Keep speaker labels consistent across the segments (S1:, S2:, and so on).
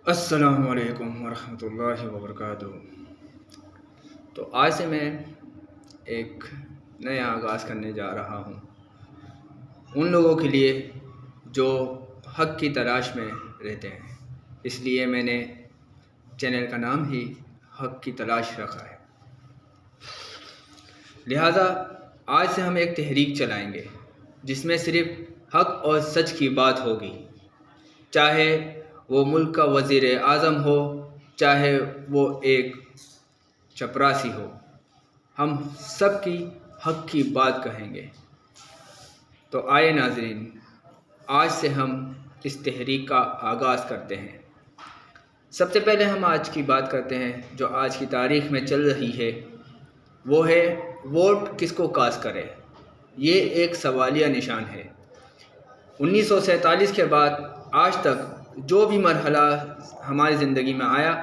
S1: السلام علیکم ورحمۃ اللہ وبرکاتہ۔ تو آج سے میں ایک نیا آغاز کرنے جا رہا ہوں ان لوگوں کے لیے جو حق کی تلاش میں رہتے ہیں۔ اس لیے میں نے چینل کا نام ہی حق کی تلاش رکھا ہے۔ لہٰذا آج سے ہم ایک تحریک چلائیں گے جس میں صرف حق اور سچ کی بات ہوگی، چاہے وہ ملک کا وزیر اعظم ہو، چاہے وہ ایک چپراسی ہو، ہم سب کی حق کی بات کہیں گے۔ تو آئے ناظرین، آج سے ہم اس تحریک کا آغاز کرتے ہیں۔ سب سے پہلے ہم آج کی بات کرتے ہیں جو آج کی تاریخ میں چل رہی ہے، وہ ہے ووٹ کس کو کاسٹ کرے۔ یہ ایک سوالیہ نشان ہے۔ 1947 کے بعد آج تک جو بھی مرحلہ ہماری زندگی میں آیا،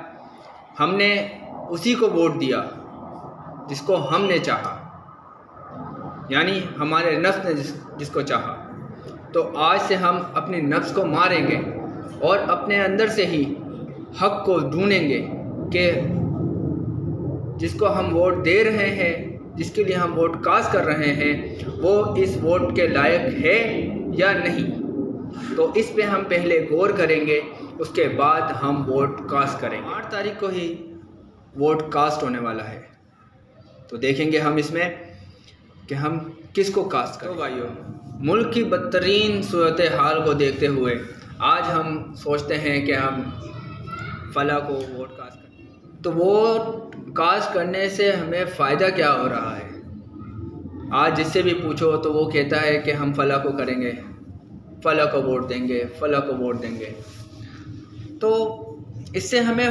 S1: ہم نے اسی کو ووٹ دیا جس کو ہم نے چاہا، یعنی ہمارے نفس نے جس کو چاہا۔ تو آج سے ہم اپنے نفس کو ماریں گے اور اپنے اندر سے ہی حق کو ڈھونڈیں گے کہ جس کو ہم ووٹ دے رہے ہیں، جس کے لیے ہم ووٹ کاسٹ کر رہے ہیں، وہ اس ووٹ کے لائق ہے یا نہیں۔ تو اس پہ ہم پہلے غور کریں گے، اس کے بعد ہم ووٹ کاسٹ کریں گے۔ 8 تاریخ کو ہی ووٹ کاسٹ ہونے والا ہے، تو دیکھیں گے ہم اس میں کہ ہم کس کو کاسٹ کریں۔ تو بھائیو، ملک کی بدترین صورتحال کو دیکھتے ہوئے آج ہم سوچتے ہیں کہ ہم فلاں کو ووٹ کاسٹ کریں۔ تو ووٹ کاسٹ کرنے سے ہمیں فائدہ کیا ہو رہا ہے؟ آج جس سے بھی پوچھو تو وہ کہتا ہے کہ ہم فلاں کو کریں گے، فلاں کو ووٹ دیں گے، فلاں کو ووٹ دیں گے۔ تو اس سے ہمیں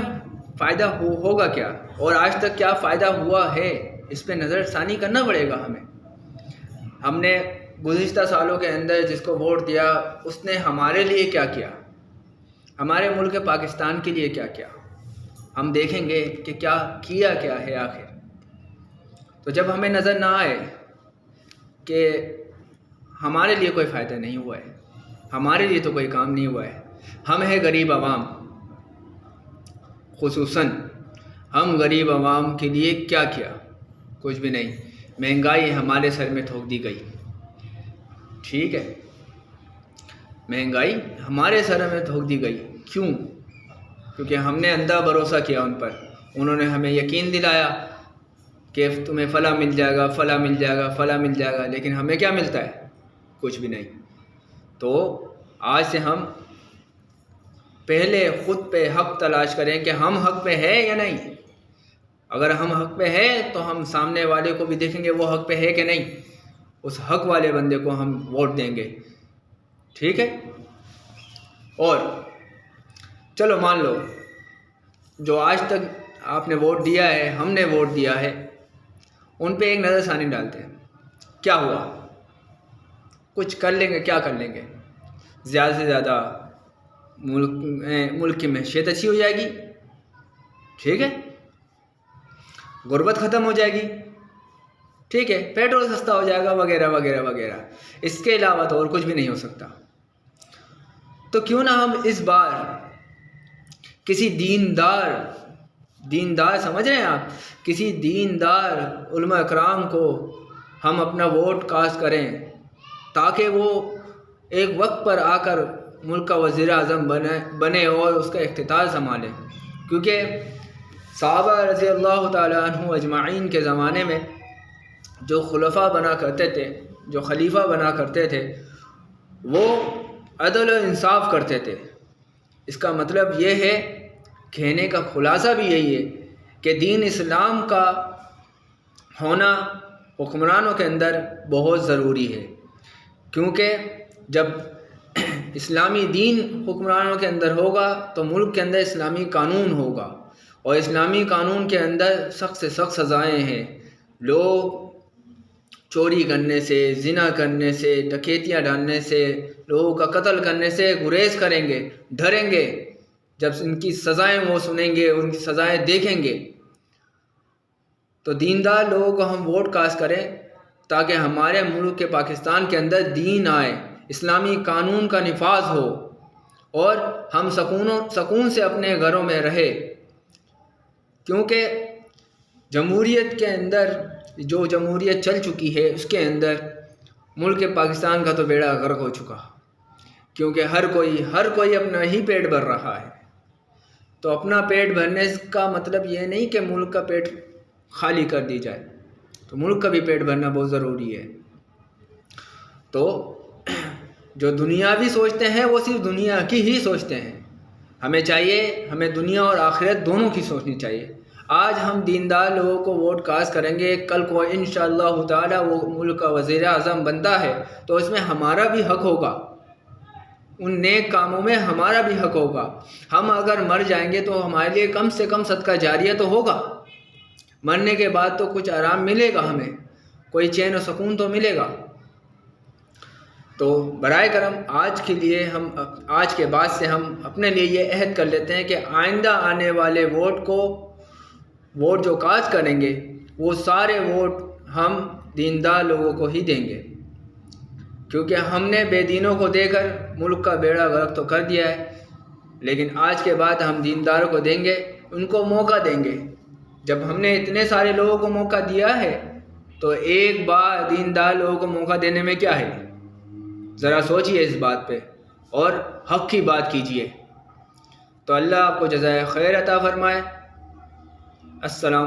S1: فائدہ ہوگا کیا، اور آج تک کیا فائدہ ہوا ہے، اس پہ نظر ثانی کرنا پڑے گا ہمیں۔ ہم نے گزشتہ سالوں کے اندر جس کو ووٹ دیا، اس نے ہمارے لیے کیا کیا، ہمارے ملک پاکستان کے لیے کیا کیا، ہم دیکھیں گے کہ کیا ہے آخر۔ تو جب ہمیں نظر نہ آئے کہ ہمارے لیے کوئی فائدہ نہیں ہوا ہے، ہمارے لیے تو کوئی کام نہیں ہوا ہے، ہم ہیں غریب عوام، خصوصاً ہم غریب عوام کے لیے کیا کچھ بھی نہیں۔ مہنگائی ہمارے سر میں ٹھوک دی گئی، ٹھیک ہے، مہنگائی ہمارے سر میں ٹھوک دی گئی۔ کیوں؟ کیونکہ ہم نے اندھا بھروسہ کیا ان پر۔ انہوں نے ہمیں یقین دلایا کہ تمہیں فلاں مل جائے گا، فلاں مل جائے گا، فلاں مل جائے گا، لیکن ہمیں کیا ملتا ہے؟ کچھ بھی نہیں۔ تو آج سے ہم پہلے خود پہ حق تلاش کریں کہ ہم حق پہ ہے یا نہیں۔ اگر ہم حق پہ ہے تو ہم سامنے والے کو بھی دیکھیں گے وہ حق پہ ہے کہ نہیں، اس حق والے بندے کو ہم ووٹ دیں گے، ٹھیک ہے۔ اور چلو مان لو جو آج تک آپ نے ووٹ دیا ہے، ہم نے ووٹ دیا ہے، ان پہ ایک نظر ثانی ڈالتے ہیں، کیا ہوا؟ کچھ کر لیں گے، کیا کر لیں گے؟ زیادہ سے زیادہ ملک کی معیشت اچھی ہو جائے گی، ٹھیک ہے، غربت ختم ہو جائے گی، ٹھیک ہے، پیٹرول سستا ہو جائے گا، وغیرہ وغیرہ وغیرہ۔ اس کے علاوہ تو اور کچھ بھی نہیں ہو سکتا۔ تو کیوں نہ ہم اس بار کسی دیندار سمجھ رہے ہیں آپ، کسی دیندار علماء اکرام کو ہم اپنا ووٹ کاسٹ کریں تاکہ وہ ایک وقت پر آ کر ملک کا وزیر اعظم بنے اور اس کا اقتدار سنبھالے۔ کیونکہ صحابہ رضی اللہ تعالیٰ عنہ اجمعین کے زمانے میں جو خلفاء بنا کرتے تھے، جو خلیفہ بنا کرتے تھے، وہ عدل و انصاف کرتے تھے۔ اس کا مطلب یہ ہے، کہنے کا خلاصہ بھی یہی ہے کہ دین اسلام کا ہونا حکمرانوں کے اندر بہت ضروری ہے، کیونکہ جب اسلامی دین حکمرانوں کے اندر ہوگا تو ملک کے اندر اسلامی قانون ہوگا، اور اسلامی قانون کے اندر سخت سے سخت سزائیں ہیں۔ لوگ چوری کرنے سے، زنا کرنے سے، ڈکیتیاں ڈالنے سے، لوگوں کا قتل کرنے سے گریز کریں گے، ڈریں گے۔ جب ان کی سزائیں وہ سنیں گے، ان کی سزائیں دیکھیں گے، تو دیندار لوگوں کو ہم ووٹ کاسٹ کریں تاکہ ہمارے ملک کے پاکستان کے اندر دین آئے، اسلامی قانون کا نفاذ ہو، اور ہم سکون سے اپنے گھروں میں رہے، کیونکہ جمہوریت کے اندر جو جمہوریت چل چکی ہے اس کے اندر ملک پاکستان کا تو بیڑا غرق ہو چکا، کیونکہ ہر کوئی اپنا ہی پیٹ بھر رہا ہے۔ تو اپنا پیٹ بھرنے کا مطلب یہ نہیں کہ ملک کا پیٹ خالی کر دی جائے، تو ملک کا بھی پیٹ بھرنا بہت ضروری ہے۔ تو جو دنیاوی سوچتے ہیں وہ صرف دنیا کی ہی سوچتے ہیں، ہمیں چاہیے ہمیں دنیا اور آخرت دونوں کی سوچنی چاہیے۔ آج ہم دیندار لوگوں کو ووٹ کاسٹ کریں گے، کل کو انشاءاللہ تعالی وہ ملک کا وزیر اعظم بنتا ہے تو اس میں ہمارا بھی حق ہوگا، ان نیک کاموں میں ہمارا بھی حق ہوگا۔ ہم اگر مر جائیں گے تو ہمارے لیے کم سے کم صدقہ جاریہ تو ہوگا، مرنے کے بعد تو کچھ آرام ملے گا، ہمیں کوئی چین و سکون تو ملے گا۔ تو برائے کرم آج کے بعد سے ہم اپنے لیے یہ عہد کر لیتے ہیں کہ آئندہ آنے والے ووٹ جو کاسٹ کریں گے وہ سارے ووٹ ہم دیندار لوگوں کو ہی دیں گے، کیونکہ ہم نے بے دینوں کو دے کر ملک کا بیڑا غرق تو کر دیا ہے، لیکن آج کے بعد ہم دینداروں کو دیں گے، ان کو موقع دیں گے۔ جب ہم نے اتنے سارے لوگوں کو موقع دیا ہے تو ایک بار دیندار لوگوں کو موقع دینے میں کیا ہے؟ ذرا سوچئے اس بات پہ اور حق کی بات کیجئے۔ تو اللہ آپ کو جزائے خیر عطا فرمائے۔ السلام